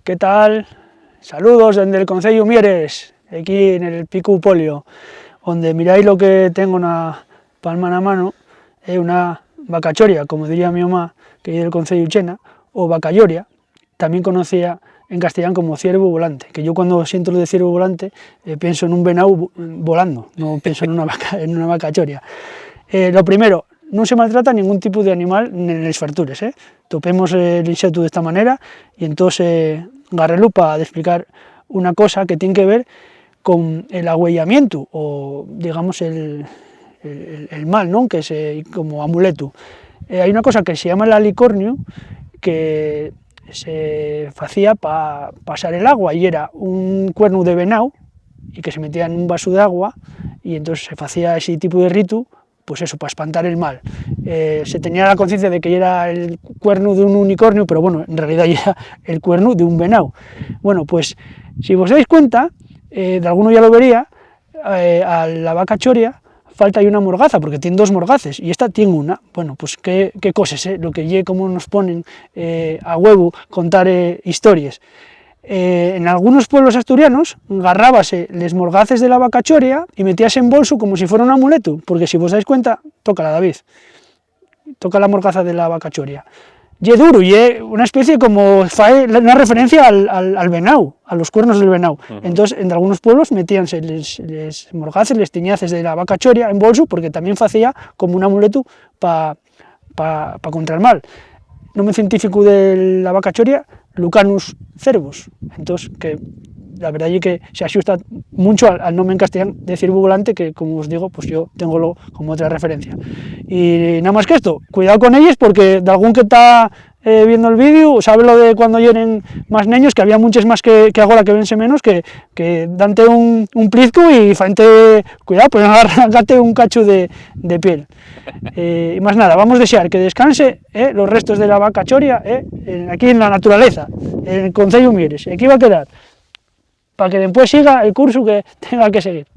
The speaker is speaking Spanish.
¿Qué tal? Saludos desde el Concello Mieres, aquí en el Picu Polio, donde miráis lo que tengo una palma na mano, é una vacachoria, como diría mi mamá, que é del Concello Chena, o vacayoria, también conocida en castellano como ciervo volante, que yo cuando siento lo de ciervo volante pienso en un venau volando, no pienso en una vacachoria. Lo primero, non se maltrata ningún tipo de animal nes fartures, topemos el insecto de esta manera y entonces garrelu para explicar una cosa que tiene que ver con el agüellamiento o digamos el mal, ¿no? Que es como amuleto. Hay una cosa que se llama el alicornio que se hacía para pasar el agua y era un cuerno de venau y que se metía en un vaso de agua y entonces se hacía ese tipo de rito, pues eso, para espantar el mal. Se tenía la conciencia de que era el cuerno de un unicornio, pero bueno, en realidad era el cuerno de un venau. Bueno, pues si os dais cuenta, de alguno ya lo vería, a la vaca choria falta ahí una morgaza, porque tiene dos morgaces, y esta tiene una. Bueno, pues qué cosas, lo que lle, como nos ponen a huevo contar historias. En algunos pueblos asturianos garrábase les morgaces de la vaca choria y metíase en bolso como si fuera un amuleto, porque si vos dais cuenta, toca la David, toca la morgaza de la vaca choria. Ye duro, ye una especie como, fae una referencia al venau, a los cuernos del venau. Entonces, en algunos pueblos metíanse les morgaces, les tiñaces de la vaca choria en bolso, porque también facía como un amuleto pa contra el mal. Nombre científico de la vaca choria, Lucanus cervus, entonces que la verdad es que se asusta mucho al nombre en castellano de ciervo volante, que como os digo, pues yo tengo como otra referencia. Y nada más que esto, cuidado con ellos, porque de algún que está viendo el vídeo, sabe lo de cuando llenen más niños, que había muchos más que ahora que vense menos, que dante un plisco y faente, cuidado, pues agárrate un cacho de piel. Y más nada, vamos a desear que descanse los restos de la vaca choria aquí en la naturaleza, en el Concello Mieres. Aquí va a quedar, para que después siga el curso que tenga que seguir.